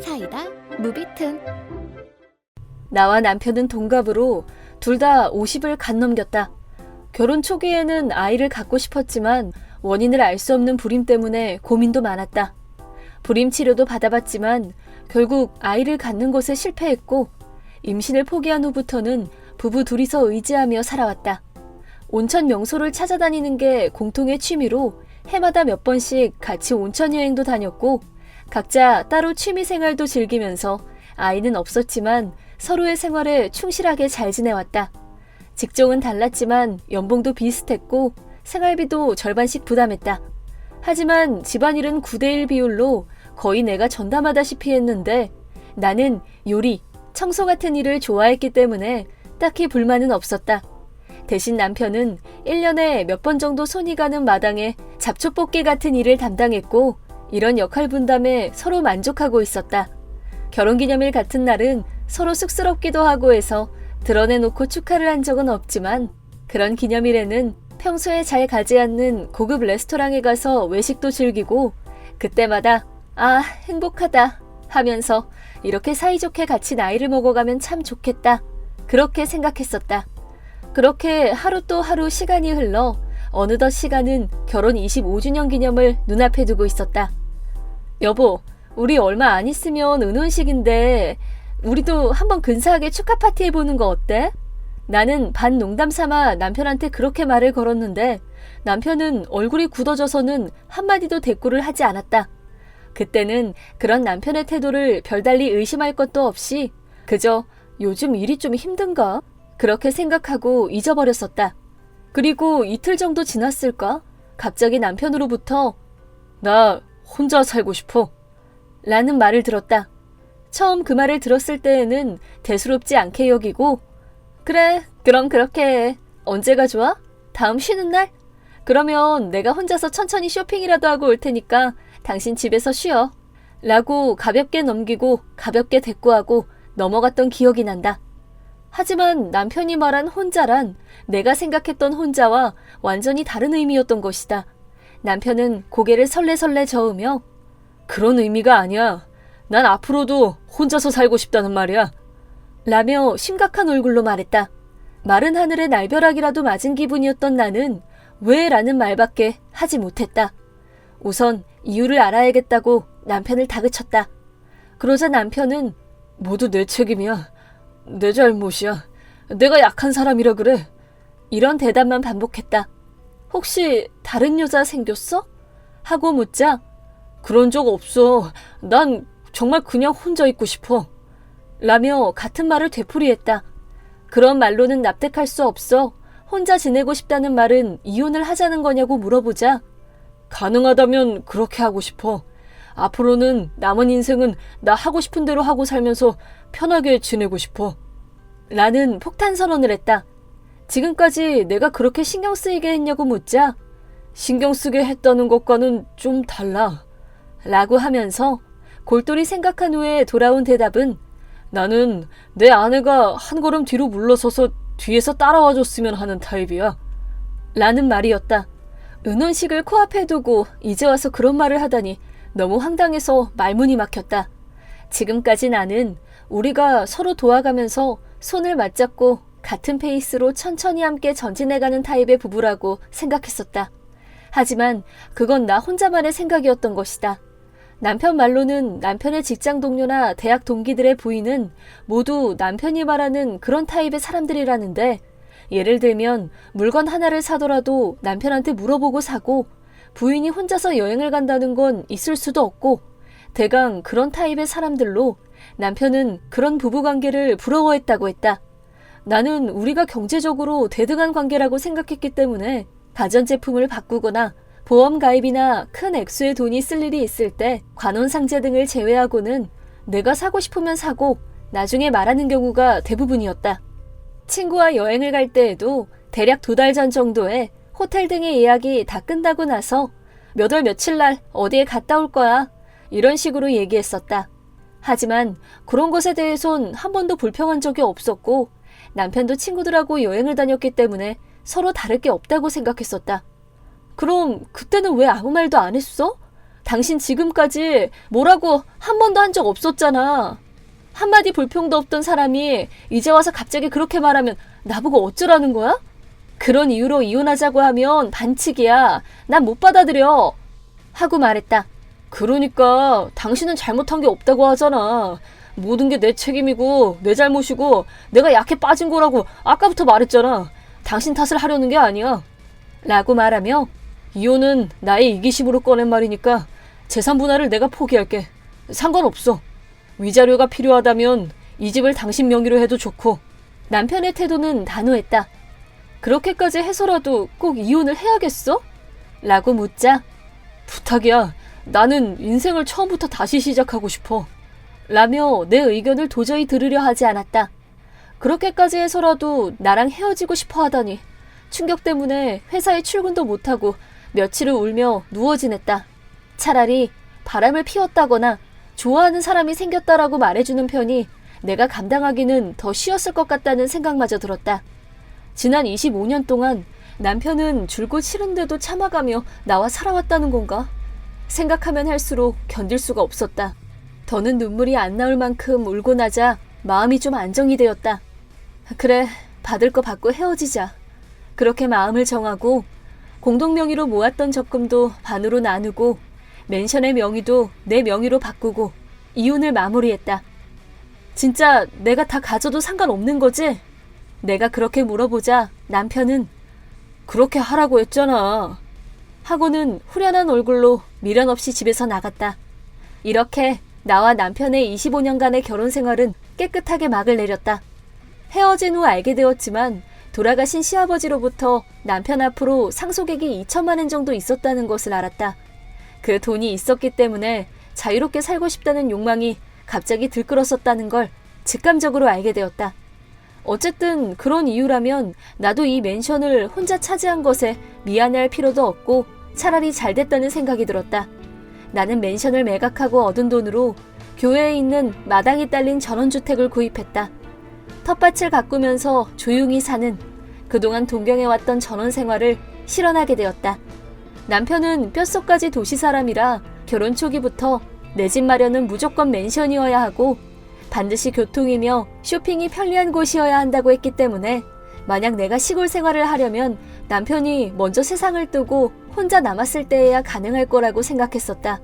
사이다 무비튼. 나와 남편은 동갑으로 둘 다 50을 갓 넘겼다. 결혼 초기에는 아이를 갖고 싶었지만 원인을 알 수 없는 불임 때문에 고민도 많았다. 불임 치료도 받아봤지만 결국 아이를 갖는 것에 실패했고, 임신을 포기한 후부터는 부부 둘이서 의지하며 살아왔다. 온천 명소를 찾아다니는 게 공통의 취미로 해마다 몇 번씩 같이 온천 여행도 다녔고, 각자 따로 취미 생활도 즐기면서 아이는 없었지만 서로의 생활에 충실하게 잘 지내왔다. 직종은 달랐지만 연봉도 비슷했고 생활비도 절반씩 부담했다. 하지만 집안일은 9대1 비율로 거의 내가 전담하다시피 했는데, 나는 요리, 청소 같은 일을 좋아했기 때문에 딱히 불만은 없었다. 대신 남편은 1년에 몇 번 정도 손이 가는 마당에 잡초 뽑기 같은 일을 담당했고, 이런 역할 분담에 서로 만족하고 있었다. 결혼기념일 같은 날은 서로 쑥스럽기도 하고 해서 드러내놓고 축하를 한 적은 없지만, 그런 기념일에는 평소에 잘 가지 않는 고급 레스토랑에 가서 외식도 즐기고, 그때마다 아, 행복하다 하면서 이렇게 사이좋게 같이 나이를 먹어가면 참 좋겠다, 그렇게 생각했었다. 그렇게 하루 또 하루 시간이 흘러 어느덧 시간은 결혼 25주년 기념을 눈앞에 두고 있었다. 여보, 우리 얼마 안 있으면 은혼식인데 우리도 한번 근사하게 축하 파티 해보는 거 어때? 나는 반 농담 삼아 남편한테 그렇게 말을 걸었는데, 남편은 얼굴이 굳어져서는 한마디도 대꾸를 하지 않았다. 그때는 그런 남편의 태도를 별달리 의심할 것도 없이 그저 요즘 일이 좀 힘든가? 그렇게 생각하고 잊어버렸었다. 그리고 이틀 정도 지났을까? 갑자기 남편으로부터 나 혼자 살고 싶어 라는 말을 들었다. 처음 그 말을 들었을 때에는 대수롭지 않게 여기고, 그래, 그럼 그렇게 해. 언제가 좋아? 다음 쉬는 날? 그러면 내가 혼자서 천천히 쇼핑이라도 하고 올 테니까 당신 집에서 쉬어 라고 가볍게 넘기고 가볍게 대꾸하고 넘어갔던 기억이 난다. 하지만 남편이 말한 혼자란 내가 생각했던 혼자와 완전히 다른 의미였던 것이다. 남편은 고개를 설레설레 저으며 그런 의미가 아니야. 난 앞으로도 혼자서 살고 싶다는 말이야 라며 심각한 얼굴로 말했다. 마른 하늘에 날벼락이라도 맞은 기분이었던 나는 왜? 라는 말밖에 하지 못했다. 우선 이유를 알아야겠다고 남편을 다그쳤다. 그러자 남편은 모두 내 책임이야. 내 잘못이야. 내가 약한 사람이라 그래. 이런 대답만 반복했다. 혹시 다른 여자 생겼어? 하고 묻자 그런 적 없어. 난 정말 그냥 혼자 있고 싶어 라며 같은 말을 되풀이했다. 그런 말로는 납득할 수 없어 혼자 지내고 싶다는 말은 이혼을 하자는 거냐고 물어보자 가능하다면 그렇게 하고 싶어. 앞으로는 남은 인생은 나 하고 싶은 대로 하고 살면서 편하게 지내고 싶어 라는 폭탄 선언을 했다. 지금까지 내가 그렇게 신경 쓰이게 했냐고 묻자 신경 쓰게 했다는 것과는 좀 달라 라고 하면서 골똘히 생각한 후에 돌아온 대답은 나는 내 아내가 한 걸음 뒤로 물러서서 뒤에서 따라와 줬으면 하는 타입이야 라는 말이었다. 은혼식을 코앞에 두고 이제 와서 그런 말을 하다니 너무 황당해서 말문이 막혔다. 지금까지 나는 우리가 서로 도와가면서 손을 맞잡고 같은 페이스로 천천히 함께 전진해가는 타입의 부부라고 생각했었다. 하지만 그건 나 혼자만의 생각이었던 것이다. 남편 말로는 남편의 직장 동료나 대학 동기들의 부인은 모두 남편이 말하는 그런 타입의 사람들이라는데, 예를 들면 물건 하나를 사더라도 남편한테 물어보고 사고, 부인이 혼자서 여행을 간다는 건 있을 수도 없고, 대강 그런 타입의 사람들로 남편은 그런 부부관계를 부러워했다고 했다. 나는 우리가 경제적으로 대등한 관계라고 생각했기 때문에 가전제품을 바꾸거나 보험 가입이나 큰 액수의 돈이 쓸 일이 있을 때 관원상제 등을 제외하고는 내가 사고 싶으면 사고 나중에 말하는 경우가 대부분이었다. 친구와 여행을 갈 때에도 대략 2달 전 정도에 호텔 등의 예약이 다 끝나고 나서 몇 월 며칠 날 어디에 갔다 올 거야 이런 식으로 얘기했었다. 하지만 그런 것에 대해선 한 번도 불평한 적이 없었고, 남편도 친구들하고 여행을 다녔기 때문에 서로 다를 게 없다고 생각했었다. 그럼 그때는 왜 아무 말도 안 했어? 당신 지금까지 뭐라고 한 번도 한 적 없었잖아. 한마디 불평도 없던 사람이 이제 와서 갑자기 그렇게 말하면 나보고 어쩌라는 거야? 그런 이유로 이혼하자고 하면 반칙이야. 난 못 받아들여. 하고 말했다. 그러니까 당신은 잘못한 게 없다고 하잖아. 모든 게 내 책임이고 내 잘못이고 내가 약해 빠진 거라고 아까부터 말했잖아. 당신 탓을 하려는 게 아니야. 라고 말하며 이혼은 나의 이기심으로 꺼낸 말이니까 재산 분할을 내가 포기할게. 상관없어. 위자료가 필요하다면 이 집을 당신 명의로 해도 좋고. 남편의 태도는 단호했다. 그렇게까지 해서라도 꼭 이혼을 해야겠어? 라고 묻자 부탁이야. 나는 인생을 처음부터 다시 시작하고 싶어. 라며 내 의견을 도저히 들으려 하지 않았다. 그렇게까지 해서라도 나랑 헤어지고 싶어 하다니. 충격 때문에 회사에 출근도 못하고 며칠을 울며 누워 지냈다. 차라리 바람을 피웠다거나 좋아하는 사람이 생겼다라고 말해주는 편이 내가 감당하기는 더 쉬웠을 것 같다는 생각마저 들었다. 지난 25년 동안 남편은 줄곧 싫은데도 참아가며 나와 살아왔다는 건가? 생각하면 할수록 견딜 수가 없었다. 더는 눈물이 안 나올 만큼 울고 나자 마음이 좀 안정이 되었다. 그래, 받을 거 받고 헤어지자. 그렇게 마음을 정하고 공동 명의로 모았던 적금도 반으로 나누고 맨션의 명의도 내 명의로 바꾸고 이혼을 마무리했다. 진짜 내가 다 가져도 상관없는 거지? 내가 그렇게 물어보자 남편은 그렇게 하라고 했잖아. 하고는 후련한 얼굴로 미련 없이 집에서 나갔다. 이렇게 나와 남편의 25년간의 결혼 생활은 깨끗하게 막을 내렸다. 헤어진 후 알게 되었지만 돌아가신 시아버지로부터 남편 앞으로 상속액이 2천만 원 정도 있었다는 것을 알았다. 그 돈이 있었기 때문에 자유롭게 살고 싶다는 욕망이 갑자기 들끓었었다는 걸 직감적으로 알게 되었다. 어쨌든 그런 이유라면 나도 이 맨션을 혼자 차지한 것에 미안해할 필요도 없고 차라리 잘 됐다는 생각이 들었다. 나는 맨션을 매각하고 얻은 돈으로 교외에 있는 마당이 딸린 전원주택을 구입했다. 텃밭을 가꾸면서 조용히 사는 그동안 동경해왔던 전원 생활을 실현하게 되었다. 남편은 뼛속까지 도시 사람이라 결혼 초기부터 내 집 마련은 무조건 맨션이어야 하고 반드시 교통이며 쇼핑이 편리한 곳이어야 한다고 했기 때문에 만약 내가 시골 생활을 하려면 남편이 먼저 세상을 뜨고 혼자 남았을 때에야 가능할 거라고 생각했었다.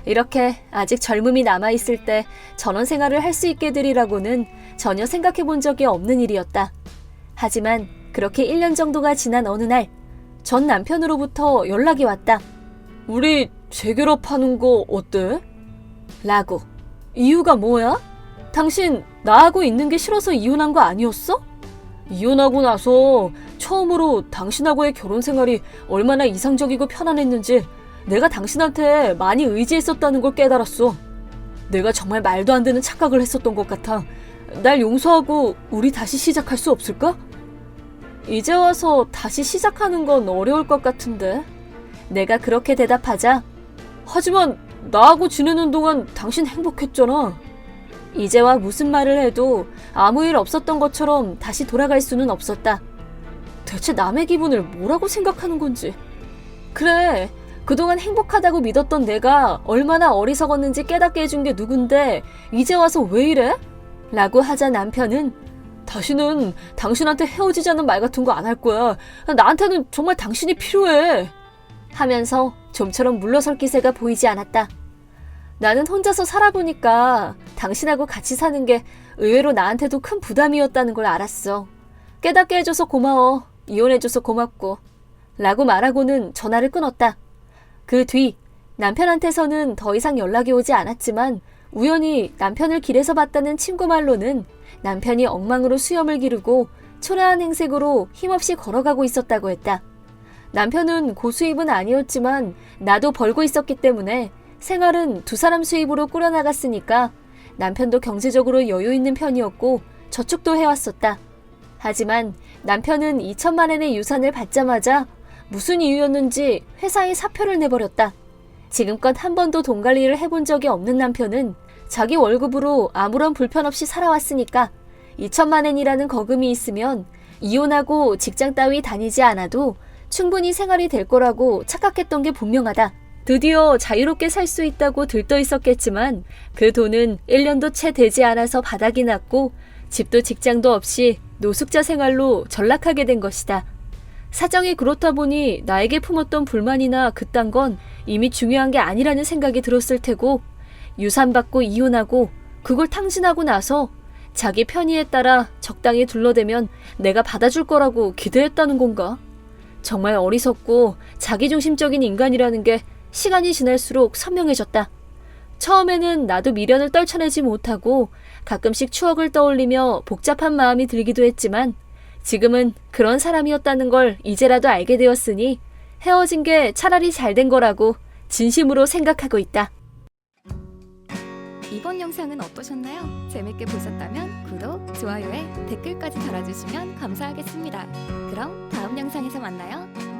이렇게 아직 젊음이 남아있을 때 전원 생활을 할 수 있게 되리라고는 전혀 생각해 본 적이 없는 일이었다. 하지만 그렇게 1년 정도가 지난 어느 날 전 남편으로부터 연락이 왔다. 우리 재결합하는 거 어때? 라고. 이유가 뭐야? 당신 나하고 있는 게 싫어서 이혼한 거 아니었어? 이혼하고 나서 처음으로 당신하고의 결혼 생활이 얼마나 이상적이고 편안했는지 내가 당신한테 많이 의지했었다는 걸 깨달았어. 내가 정말 말도 안 되는 착각을 했었던 것 같아. 날 용서하고 우리 다시 시작할 수 없을까? 이제 와서 다시 시작하는 건 어려울 것 같은데. 내가 그렇게 대답하자 하지만 나하고 지내는 동안 당신 행복했잖아. 이제와 무슨 말을 해도 아무 일 없었던 것처럼 다시 돌아갈 수는 없었다. 대체 남의 기분을 뭐라고 생각하는 건지. 그래, 그동안 행복하다고 믿었던 내가 얼마나 어리석었는지 깨닫게 해준 게 누군데 이제 와서 왜 이래? 라고 하자 남편은 다시는 당신한테 헤어지자는 말 같은 거 안 할 거야. 나한테는 정말 당신이 필요해. 하면서 좀처럼 물러설 기세가 보이지 않았다. 나는 혼자서 살아보니까 당신하고 같이 사는 게 의외로 나한테도 큰 부담이었다는 걸 알았어. 깨닫게 해줘서 고마워. 이혼해줘서 고맙고. 라고 말하고는 전화를 끊었다. 그 뒤 남편한테서는 더 이상 연락이 오지 않았지만 우연히 남편을 길에서 봤다는 친구 말로는 남편이 엉망으로 수염을 기르고 초라한 행색으로 힘없이 걸어가고 있었다고 했다. 남편은 고수입은 아니었지만 나도 벌고 있었기 때문에 생활은 두 사람 수입으로 꾸려나갔으니까 남편도 경제적으로 여유 있는 편이었고 저축도 해왔었다. 하지만 남편은 2천만 원의 유산을 받자마자 무슨 이유였는지 회사에 사표를 내버렸다. 지금껏 한 번도 돈 관리를 해본 적이 없는 남편은 자기 월급으로 아무런 불편 없이 살아왔으니까 2천만 원이라는 거금이 있으면 이혼하고 직장 따위 다니지 않아도 충분히 생활이 될 거라고 착각했던 게 분명하다. 드디어 자유롭게 살 수 있다고 들떠 있었겠지만 그 돈은 1년도 채 되지 않아서 바닥이 났고 집도 직장도 없이 노숙자 생활로 전락하게 된 것이다. 사정이 그렇다 보니 나에게 품었던 불만이나 그딴 건 이미 중요한 게 아니라는 생각이 들었을 테고 유산 받고 이혼하고 그걸 탕진하고 나서 자기 편의에 따라 적당히 둘러대면 내가 받아줄 거라고 기대했다는 건가? 정말 어리석고 자기중심적인 인간이라는 게 시간이 지날수록 선명해졌다. 처음에는 나도 미련을 떨쳐내지 못하고 가끔씩 추억을 떠올리며 복잡한 마음이 들기도 했지만 지금은 그런 사람이었다는 걸 이제라도 알게 되었으니 헤어진 게 차라리 잘된 거라고 진심으로 생각하고 있다. 이번 영상은 어떠셨나요? 재밌게 보셨다면 구독, 좋아요에 댓글까지 달아주시면 감사하겠습니다. 그럼 다음 영상에서 만나요.